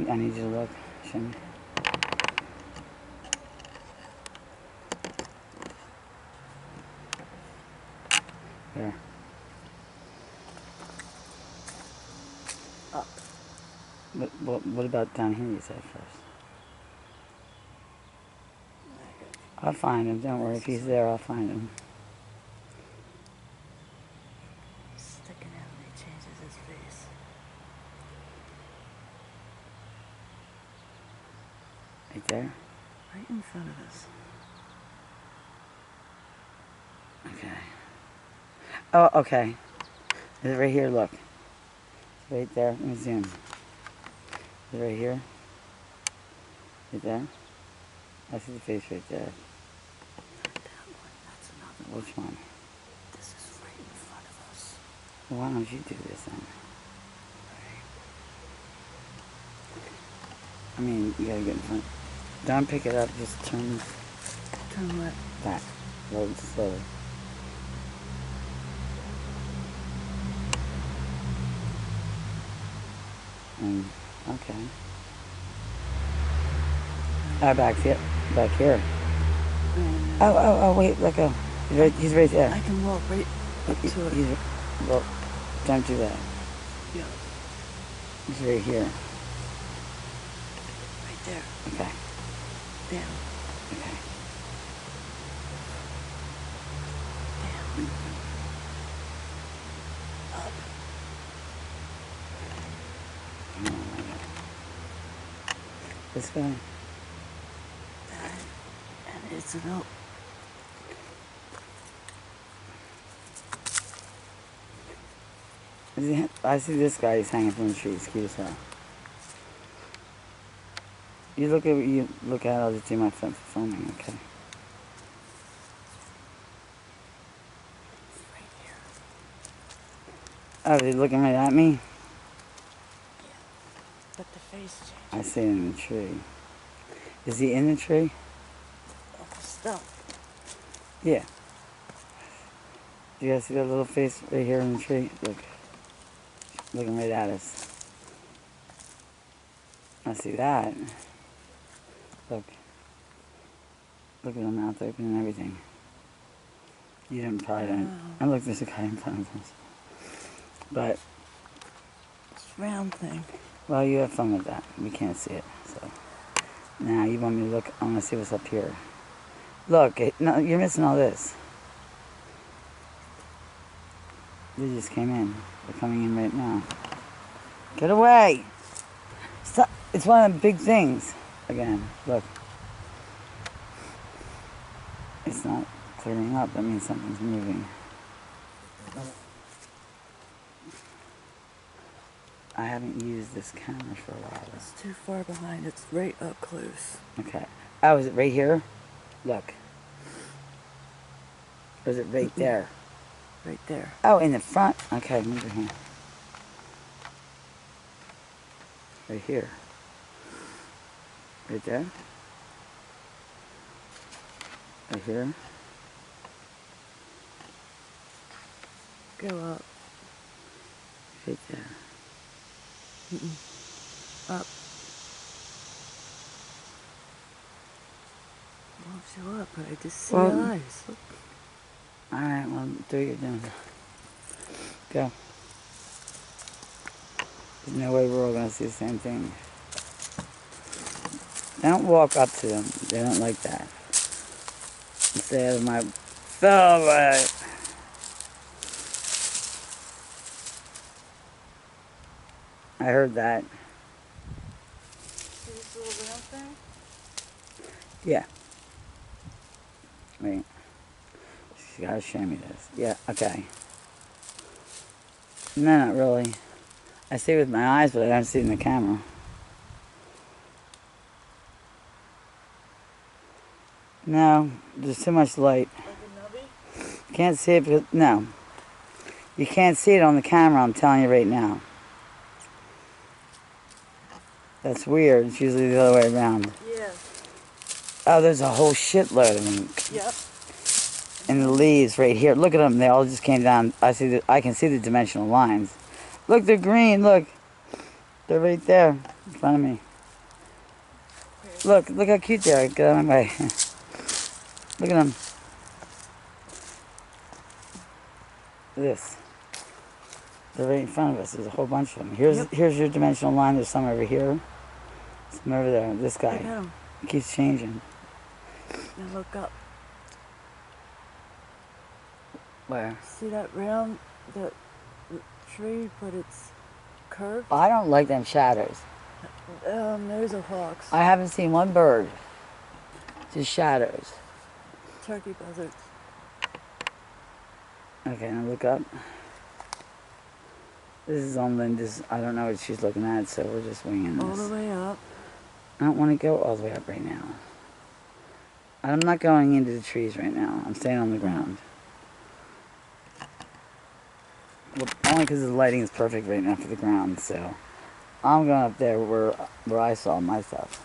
I need you to look. Show me. There. Up. What about down here, you said first? I'll find him. Don't worry. If he's there, I'll find him. Sticking out and he changes his face. Right there? Right in front of us. Okay. Oh, okay. Is it right here? Look. Right there. Let me zoom. Is it right here? Right there? I see the face right there. Not that one. That's another one. Which one? This is right in front of us. Well, why don't you do this then? I mean, you gotta get in front. Don't pick it up. Just turn Turn what? back. Roll slowly. Okay. Back here. Back here. Oh, wait, let go. He's right there. I can walk right up to it. Well, don't do that. Yeah. He's right here. Right there. Okay. Down. Okay. Down. Up. Oh my God. This guy. That. And it's an oak. I see this guy. He's hanging from the tree. It's cute as hell. You look at what you look at. I'll just do my filming. Okay. It's right here. Oh, they're looking right at me. Yeah. But the face changes. I see him in the tree. Is he in the tree? Off the stump. Yeah. Do you guys see that little face right here in the tree? Look. Looking right at us. I see that. Look. Look at the mouth open and everything. You didn't probably don't. And look, there's a guy in front of us. But, It's round thing. well, you have fun with that. We can't see it, so. Now, you want me to look? I want to see what's up here. Look, no, you're missing all this. They just came in. They're coming in right now. Get away! Stop. It's one of the big things. Again, look. It's not clearing up. That means something's moving. I haven't used this camera for a while. It's too far behind. It's right up close. Okay. Oh, is it right here? Look. Or is it right there? Right there. Oh, in the front? Okay, move your hand. Right here. Right there? Right here? Go up. Right there. Up. Won't show up, but I just see Well, eyes. Look. Alright, well, do what you're doing. Go. There's no way we're all going to see the same thing. Don't walk up to them. They don't like that. Stay out of my film. I heard that. See this little round thing? Yeah. Wait. You gotta show me this. Yeah, okay. No, not really. I see it with my eyes, but I don't see it in the camera. No, there's too much light. Like a nubby? Can't see it because, no. You can't see it on the camera, I'm telling you right now. That's weird. It's usually the other way around. Yeah. Oh, there's a whole shitload of them. Yep. And the leaves right here. Look at them. They all just came down. I can see the dimensional lines. Look, they're green. Look. They're right there in front of me. Look how cute they are. Get out of my way. Look at them. This. They're right in front of us. There's a whole bunch of them. Here's your dimensional line. There's some over here. Some over there. This guy. Look at him. It keeps changing. Now look up. Where? See that round, the tree, but it's curved? I don't like them shadows. There's a fox. I haven't seen one bird. Just shadows. Turkey buzzards. Okay, now look up. This is on Linda's. I don't know what she's looking at, so we're just winging this. All the way up. I don't want to go all the way up right now. I'm not going into the trees right now. I'm staying on the ground. Well, only because the lighting is perfect right now for the ground, so I'm going up there where I saw my stuff.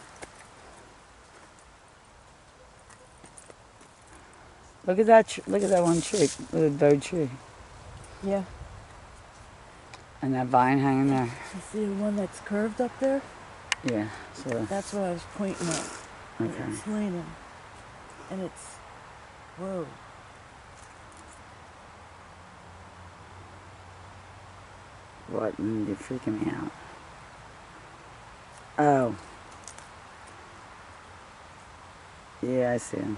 Look at that! Look at that one tree. Look at the bird tree. Yeah. And that vine hanging there. You see the one that's curved up there? Yeah. So that's what I was pointing at. okay. It's leaning. And it's, whoa. What? You're freaking me out. Oh. Yeah, I see him.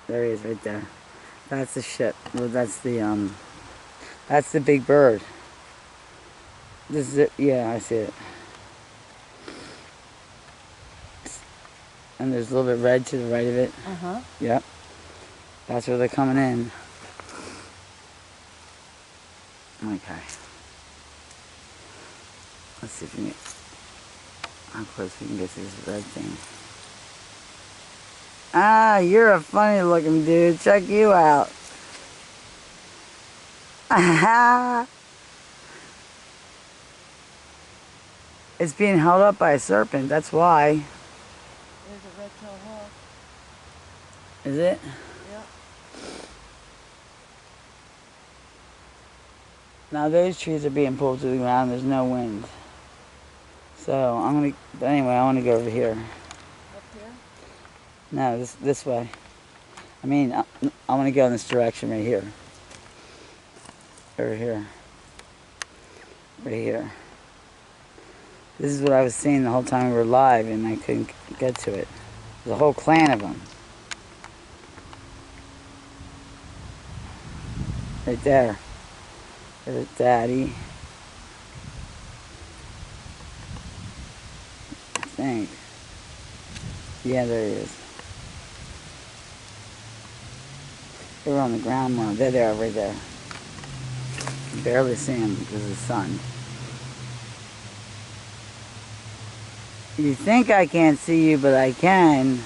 There he is, right there. That's the ship. Well, that's the big bird. This is it. Yeah, I see it. And there's a little bit red to the right of it. Uh-huh. Yep. That's where they're coming in. Okay. Let's see if we can get, how close we can get to this red thing. Ah, you're a funny looking dude. Check you out. It's being held up by a serpent, that's why. There's a red-tailed hawk. Is it? Yeah. Now those trees are being pulled to the ground, there's no wind. So anyway, I want to go over here. Up here? No, this way. I mean, I want to go in this direction right here. Over here. Right here. This is what I was seeing the whole time we were live, and I couldn't get to it. There's a whole clan of them. Right there. There's Daddy. I think. Yeah, there he is. They were on the ground more. There they are, right there. You can barely see them because of the sun. You think I can't see you, but I can.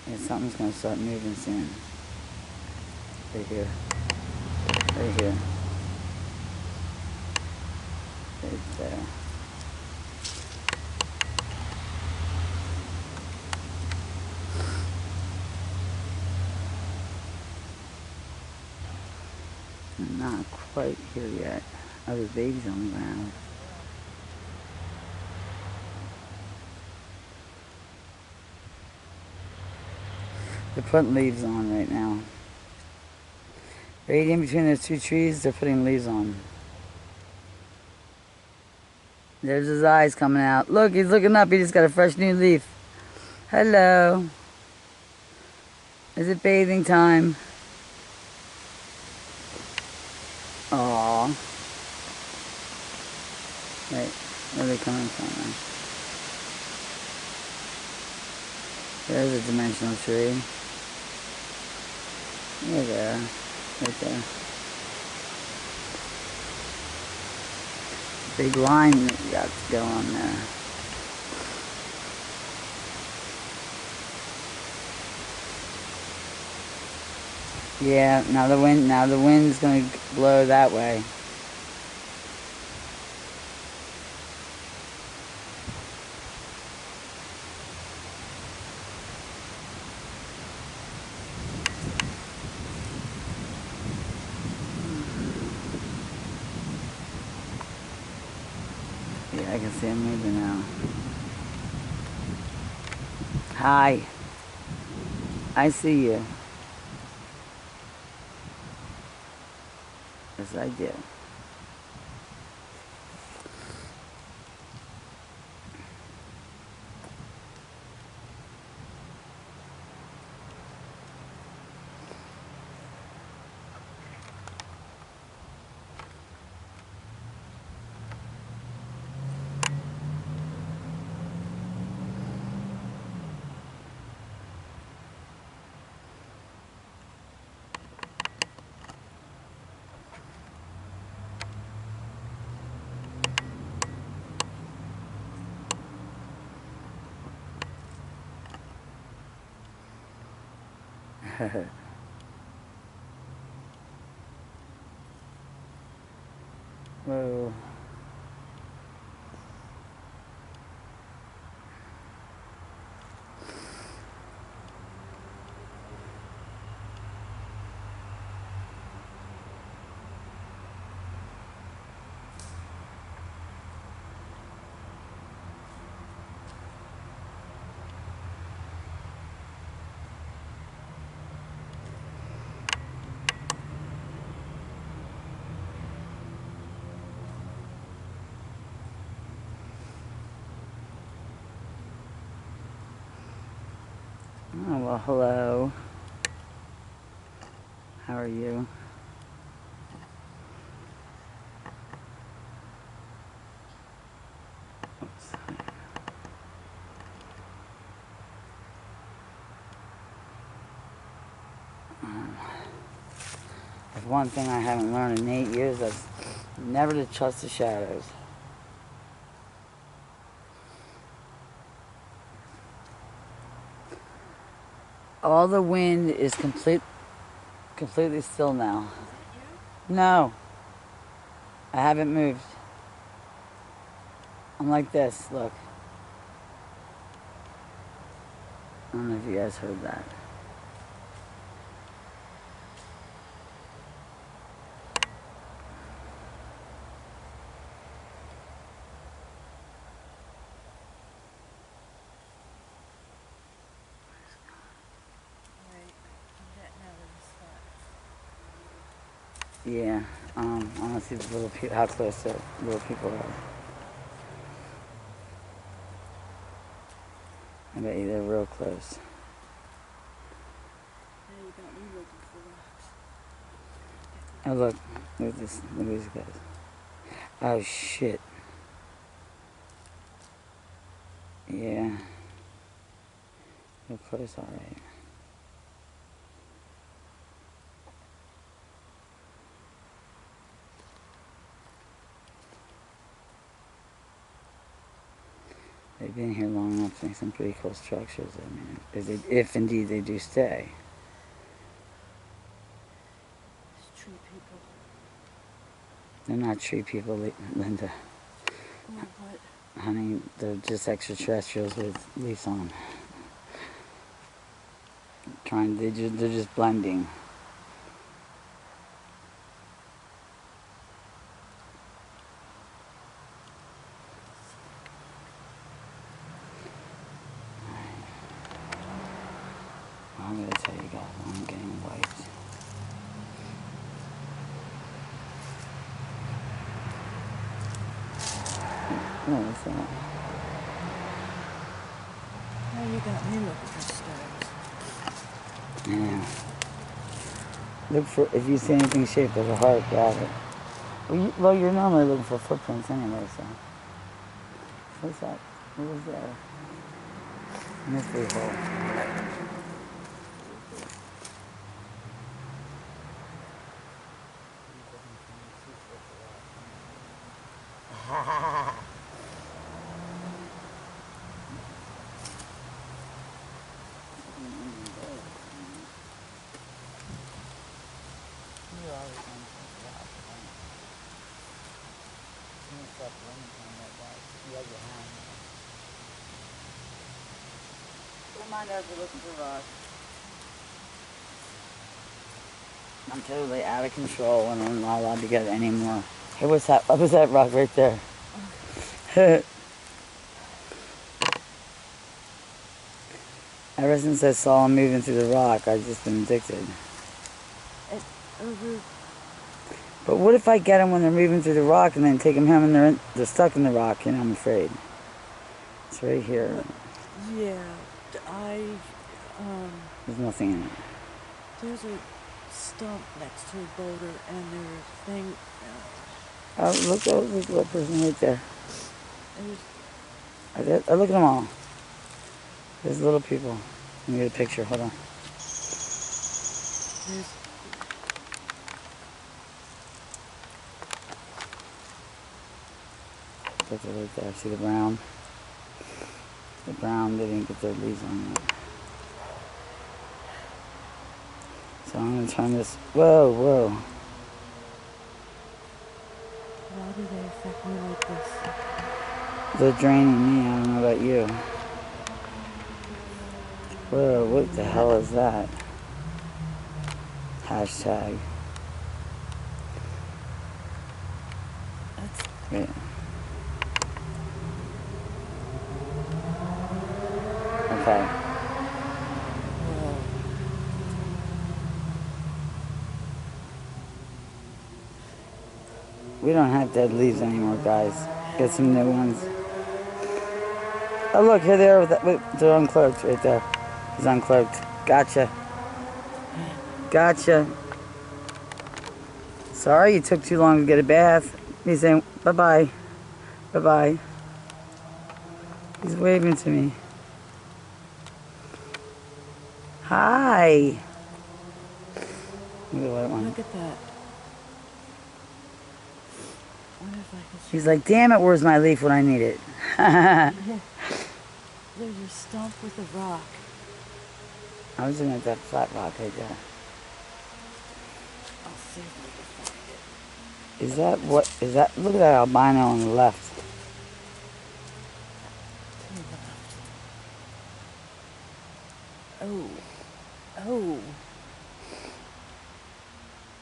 Yeah, something's gonna start moving soon. Right here. Right here. Right there. Not quite here yet. Oh, there's babies on the ground. They're putting leaves on right now. Right in between those two trees, they're putting leaves on. There's his eyes coming out. Look, he's looking up. He just got a fresh new leaf. Hello. Is it bathing time? Aww. Wait, where are they coming from? There's a dimensional tree. Right there. Right there. Big line that you got to go on there. Yeah, now the wind's gonna blow that way. see him moving now. Hi. I see you. Yes, I do. Whoa. Oh, well, hello. How are you? Oops. If one thing I haven't learned in 8 years, that's never to trust the shadows. All the wind is completely still now. No, I haven't moved. I'm like this, look. I don't know if you guys heard that. Yeah, I want to see the little how close the little people are. I bet you they're real close. Now you got me looking for rocks. Oh look at this, look at these guys. Oh shit. Yeah. Real close, alright. They've been here long enough to make some pretty cool structures. I mean, if indeed they do stay. It's tree people. They're not tree people, Linda. Oh, what? Honey, they're just extraterrestrials with leaves on. They're just blending. I'm gonna tell you guys, I'm getting wiped. What was that? Now you got me looking for stars. Yeah. Look for, if you see anything shaped like a heart, grab it. Well, you're normally looking for footprints anyway, so. What's that? What was that? Mystery hole. Don't mind us, we're looking for rocks. I'm totally out of control and I'm not allowed to get any more. Hey, what's that? What was that rock right there? Ever since I saw him moving through the rock, I've just been addicted. But what if I get them when they're moving through the rock and then take them home and they're stuck in the rock? You know, I'm afraid. It's right here. Yeah, There's nothing in it. there's a stump next to a boulder, and there's a thing. Look at that person right there. There's, Look at them all. There's little people. Let me get a picture. Hold on. there's, Look right there. See the brown? The brown, they didn't get their leaves on yet. So I'm going to turn this. Whoa, whoa. why do they affect me like this? They're draining me. I don't know about you. Whoa, what the hell is that? Hashtag. That's, Wait. Okay. whoa. We don't have dead leaves anymore, guys. Get some new ones. Oh, look, here they are. They're uncloaked right there. He's uncloaked. Gotcha. Gotcha. Sorry you took too long to get a bath. He's saying bye-bye. Bye-bye. He's waving to me. Hi. Look at the white one. Look at that. What if I could... He's like, damn it, where's my leaf when I need it? There's a stump with a rock. I was looking at that flat rock right there. I'll see if I can find it. Is that what? Is that? Look at that albino on the left. To the left. Oh. Oh.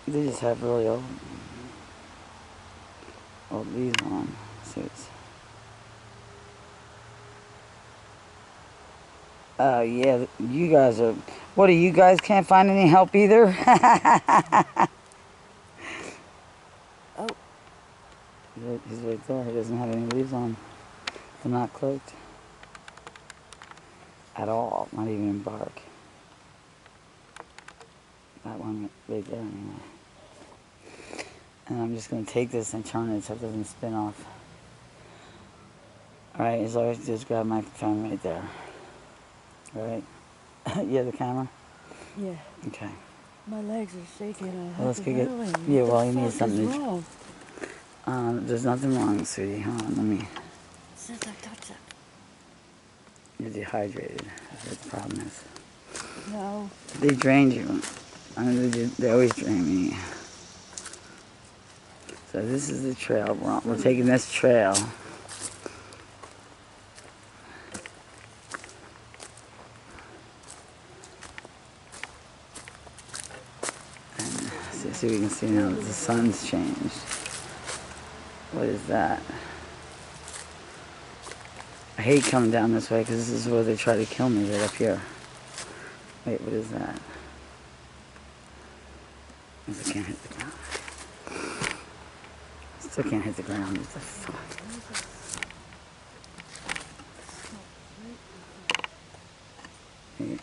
They just have really old leaves on suits. Oh yeah, you guys are. What do you guys can't find any help either? Oh. He's right there. He doesn't have any leaves on. They're not cloaked at all. Not even in bark. That one right there anyway. And I'm just going to take this and turn it so it doesn't spin off. Alright, as always, just grab my phone right there. Alright? You have the camera? Yeah. Okay. My legs are shaking. Well, let's go get... Yeah, well, you need something to... There's nothing wrong, sweetie. Hold on, let me... Since I touched it. You're dehydrated. That's what the problem is. No. They drained you. I mean, they always drain me. So this is the trail we're on. We're taking this trail. And see if we can see now that the sun's changed. What is that? I hate coming down this way because this is where they try to kill me, right up here. Wait, what is that? I can't hit the ground. Still can't hit the ground. What the fuck? Hey.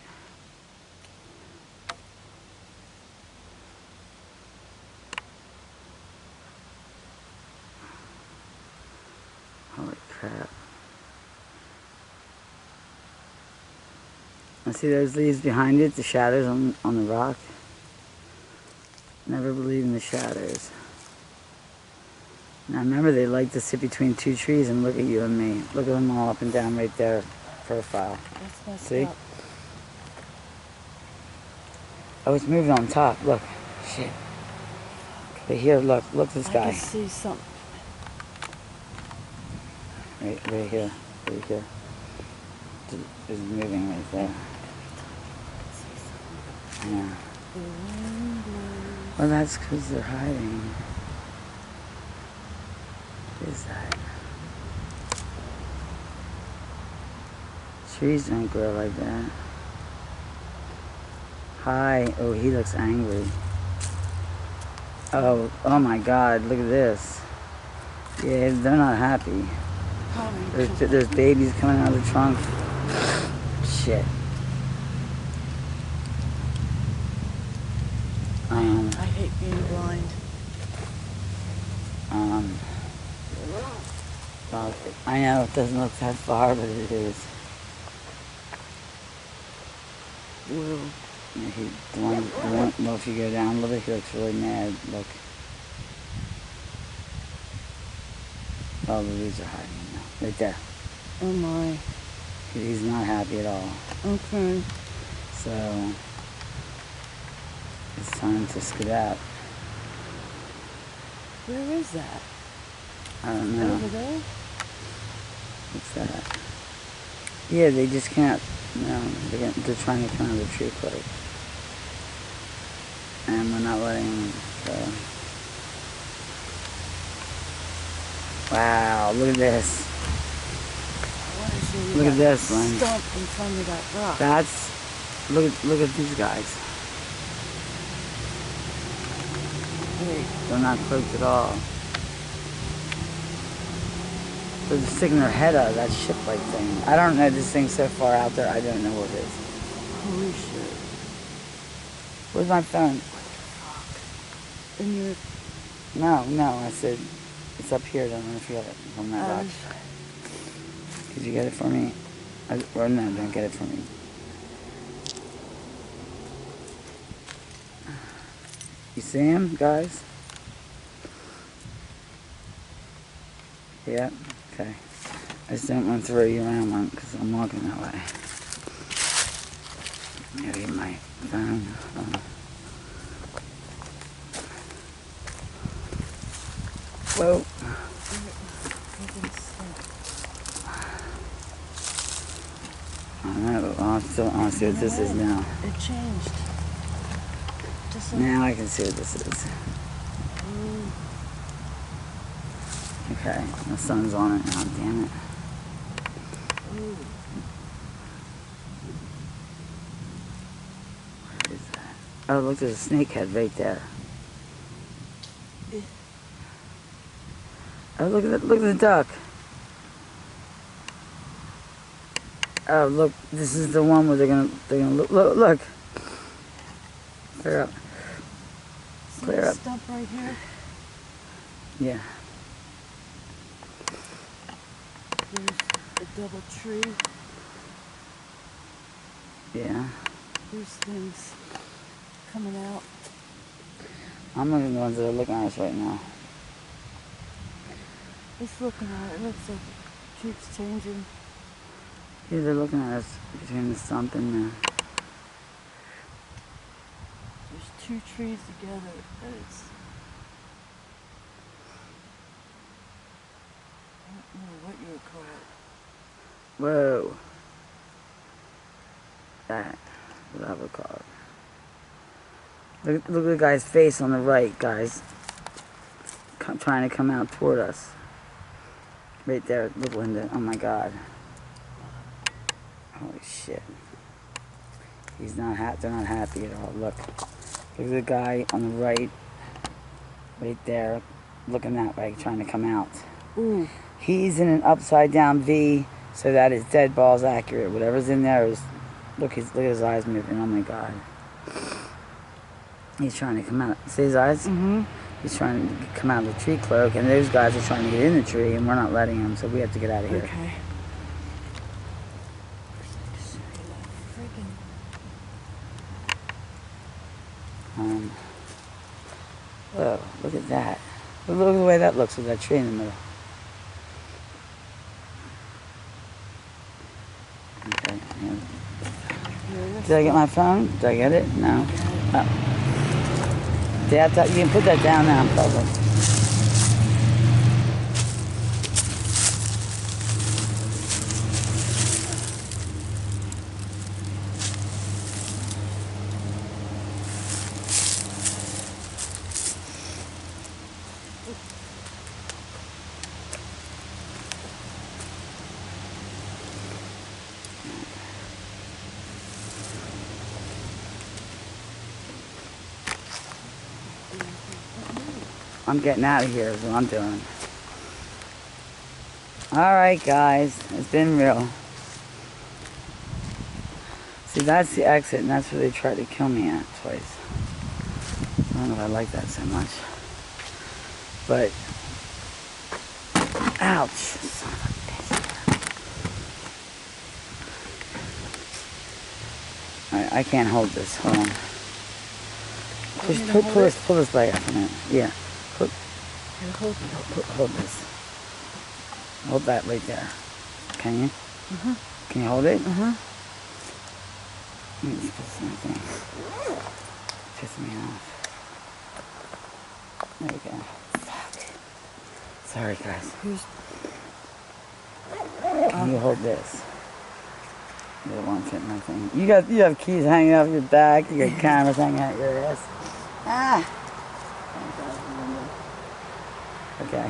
Holy crap. I see those leaves behind it, the shadows on the rock. Never believe in the shadows. Now remember, they like to sit between two trees and look at you and me. Look at them all up and down right there, profile. That's messed See? up. Oh, it's moving on top. Look. Shit. But here, look. Look at this guy. I can see something. Right here. Right here. It's moving right there. Yeah. Well, that's because they're hiding. What is that? Trees don't grow like that. Hi. Oh, he looks angry. Oh my God, look at this. Yeah, they're not happy. There's babies coming out of the trunk. Shit. I hate being blind. I know it doesn't look that far, but it is. Well, Well, if you go down a little bit, he looks really mad. Look. Oh, the leaves are hiding now. Right there. oh my. He's not happy at all. Okay. So, it's time to skedaddle. Where is that? I don't know. Over there? What's that? Yeah, they just can't. No, they're trying to come out of the tree cloak. And we're not letting them go. Wow, look at this. I want to show you Look at that this one. stump in front of that rock. Look at these guys. Wait. They're not cloaked at all. They're just sticking their head out of that ship-like thing. I don't know this thing so far out there. I don't know what it is. Holy shit. Where's my phone? In your... No. I said it's up here. I don't know if you got it from that box. Could you get it for me? Or no, don't get it for me. You see him, guys? Yeah. Okay. I just don't want to throw you around one because I'm walking that way. Gotta get my phone. Whoa. I don't know. I'll see what this is now. It changed. Just like... Now I can see what this is. Okay, the sun's on it now, damn it. What is that? Oh, look, there's a snake head right there. Oh, look at the duck. Oh, look, this is the one where they're gonna look. Clear up. Clear up. Stump right here. Yeah. There's a double tree. Yeah. There's things coming out. I'm looking at the ones that are looking at us right now. It's looking at it. It looks like it keeps changing. Yeah, they're looking at us between the stump and the... There's two trees together. It's... I don't know what you would call it. Whoa. That. What I would call it. Look at the guy's face on the right, guys. Trying to come out toward us. Right there. Look, Linda. Oh my God. Holy shit. He's not happy. They're not happy at all. Look. Look at the guy on the right. Right there. Looking that way. Trying to come out. Ooh. He's in an upside down V. So that is dead balls accurate. Whatever's in there is... Look at his eyes moving. Oh my God. He's trying to come out. See his eyes? Mm-hmm. He's trying to come out of the tree cloak, and those guys are trying to get in the tree, and we're not letting him, so we have to get out of here. Okay. Whoa, look at that. Look at the way that looks with that tree in the middle. Okay. Yeah. Did I get my phone? Did I get it? No. Oh. Yeah, you can put that down now, probably. I'm getting out of here is what I'm doing. Alright guys, it's been real. See, that's the exit, and that's where they tried to kill me at twice. I don't know if I like that so much. But, ouch, son of a bitch. Alright, I can't hold this, hold on. Just pull this leg up a minute. Yeah. Hold this. Hold that right there. Can you? Can you hold it? Let me just put something. Piss me off. There we go. Fuck. Sorry, guys. Can you hold this? It won't fit my thing. You have keys hanging off your back. You got cameras hanging out your ass. Ah. Okay.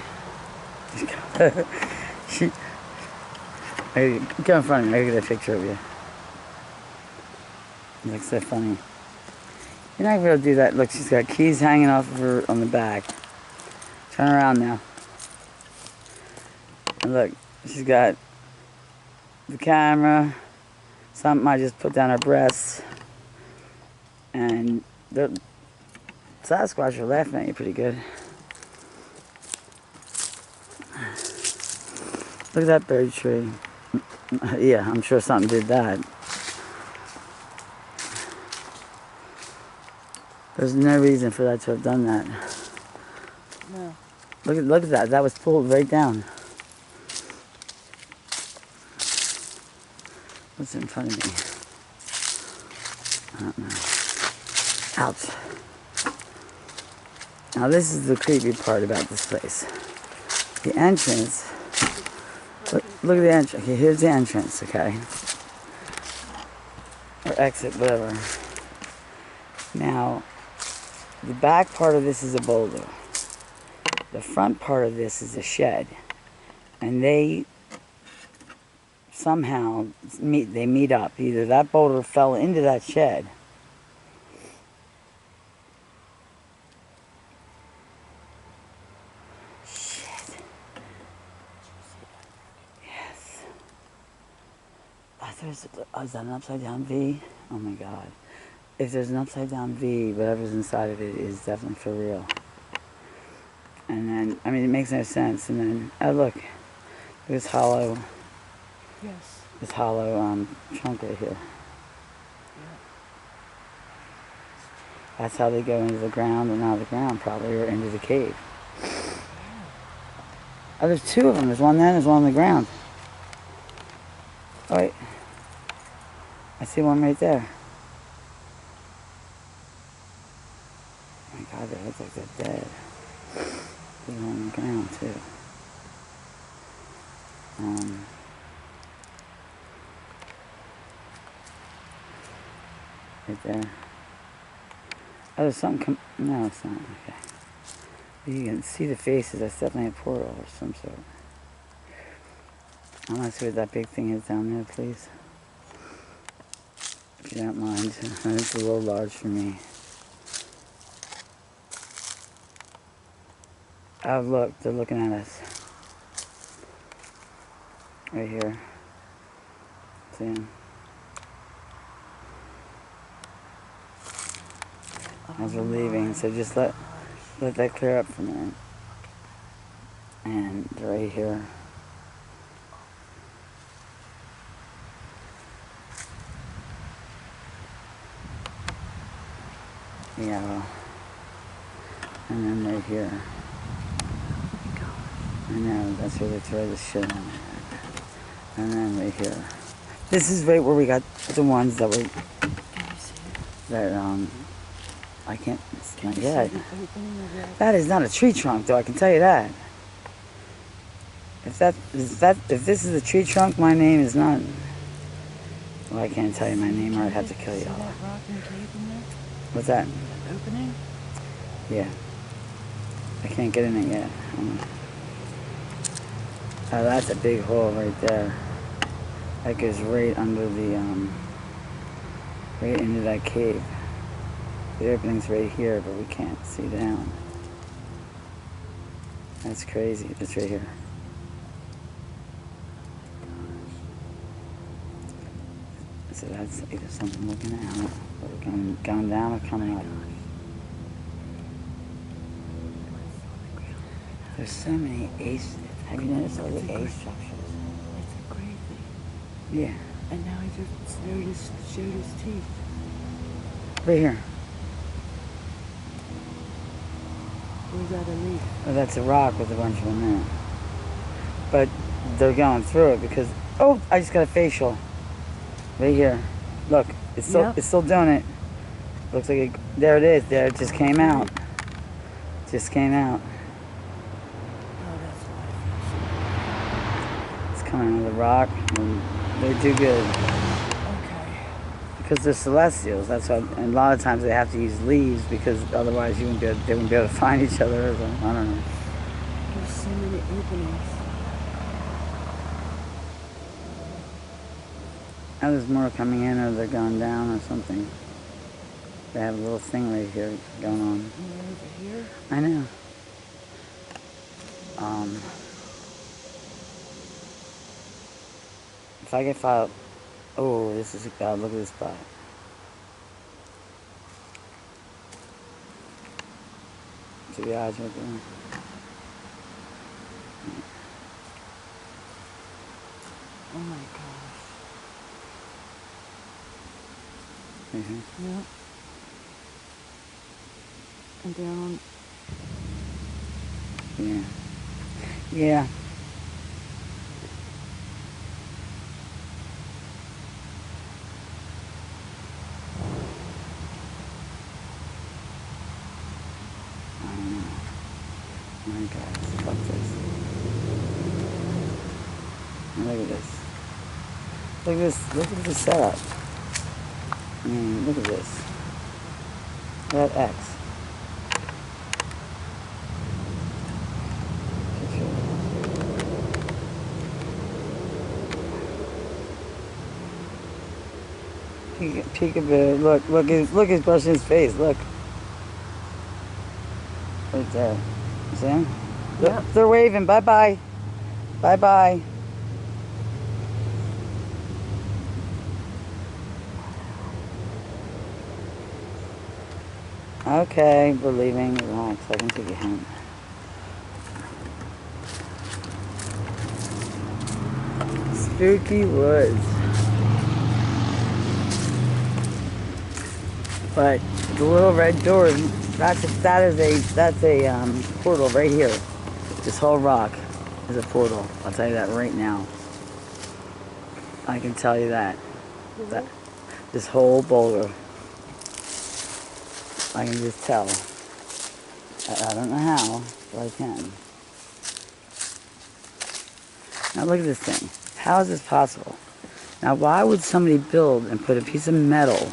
Go in front of me. I'll get a picture of you. You look so funny. You're not gonna be able to do that. Look, she's got keys hanging off of her on the back. Turn around now. And look, she's got the camera, something I just put down her breasts, and the Sasquatch are laughing at you pretty good. Look at that bird tree. Yeah, I'm sure something did that. There's no reason for that to have done that. No. Look at that. That was pulled right down. What's in front of me? I don't know. Ouch. Now this is the creepy part about this place. The entrance. Look at the entrance. Okay, here's the entrance, okay? Or exit, whatever. Now, the back part of this is a boulder. The front part of this is a shed. And they somehow meet up. Either that boulder fell into that shed. Shit. Yes. I thought is that an upside down V? Oh my god. If there's an upside down V, whatever's inside of it is definitely for real. And then, I mean, it makes no sense. And then, oh look, this hollow, this hollow trunk right here. That's how they go into the ground and out of the ground, probably, or into the cave. Oh, there's two of them. There's one there and there's one on the ground. Oh wait, I see one right there. Oh my god, they look like they're dead. There's one on the ground too. Right there. Oh, there's something no, it's not. Okay. You can see the faces. That's definitely a portal of some sort. I want to see what that big thing is down there, please. If you don't mind. It's a little large for me. Oh, look. They're looking at us. Right here. See them? As we're leaving, so just let that clear up for a minute. And right here. Yeah, well, and then right here. I know, that's where they throw the shit on. And then right here. This is right where we got the ones that were, that, I can't, it's not yet. That is not a tree trunk, though, I can tell you that. If this is a tree trunk, my name is not. Well, I can't tell you my name, or I'd have to kill you all. What's that? Opening? Yeah. I can't get in it yet. Oh, that's a big hole right there. That goes right under the, right into that cave. The opening's right here, but we can't see down. That's crazy. It's right here. So that's either something looking out, or going down, or coming up. There's so many ace. Have you noticed all the ace structures? It's crazy. Yeah. And now he just showed his teeth. Right here. Or is that a leaf? Oh, that's a rock with a bunch of them in it. But they're going through it because, oh, I just got a facial. Right here. Look, it's still doing it. Looks like there it is. There it just came out. Just came out. Oh, that's why. It's coming out of the rock. And they do good. Okay. Because they're celestials. That's why. And a lot of times they have to use leaves because otherwise they wouldn't be able to find each other. Or something. I don't know. There's so many openings. Now there's more coming in, or they're going down, or something. They have a little thing right here going on. More over here? I know. If I get filed, oh, this is God. Look at this spot. See the eyes right there. Oh my gosh. Mm-hmm. Yep. And down. Yeah. Yeah. I don't know. My God, fuck this. Look at this. Look at this. Look at this setup. I mean, look at this. That X. Peekaboo. Look, he's brushing his face. Look. Right there. You see him? Yep. They're waving. Bye-bye. Bye-bye. Okay, we're leaving. Relax. I can take you home. Spooky woods. But the little red door, that's a portal right here. This whole rock is a portal. I'll tell you that right now. I can tell you that. This whole boulder. I can just tell. I don't know how, but I can. Now look at this thing. How is this possible? Now why would somebody build and put a piece of metal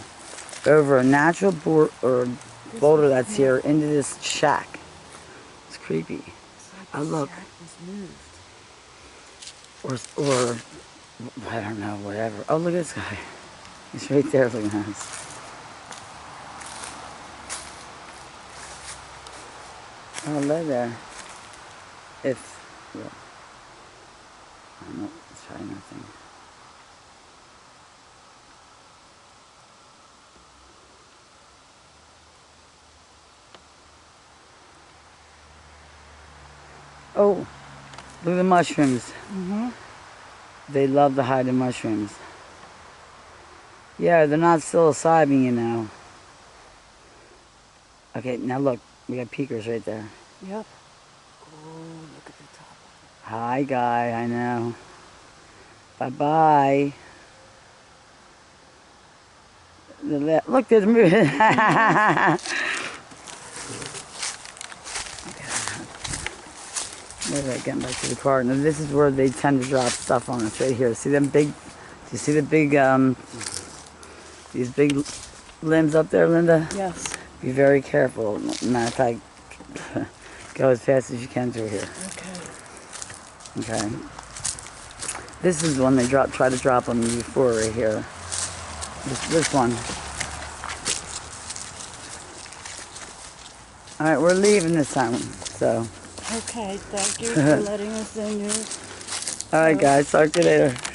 over a natural boulder that's here into this shack? It's creepy. It's like Oh look. The shack was moved. Or I don't know, whatever. Oh look at this guy. He's right there looking at us. Oh, lay there. If, yeah. I don't know, let's try nothing. Oh, look at the mushrooms. Mm-hmm. They love to hide in mushrooms. Yeah, they're not psilocybin, you know. Okay, now look, we got peekers right there. Yep. Oh, look at the top. Hi, guy, I know. Bye-bye. Look, there's moving. Wait, getting back to the car. Now this is where they tend to drop stuff on us right here. See them big, do you see the big, these big limbs up there, Linda? Yes. Be very careful. Matter of fact, go as fast as you can through here. Okay. Okay. This is the one they try to drop on me before right here. This one. All right, we're leaving this time, so. Okay, thank you for letting us in your... All right, guys. Talk to you later.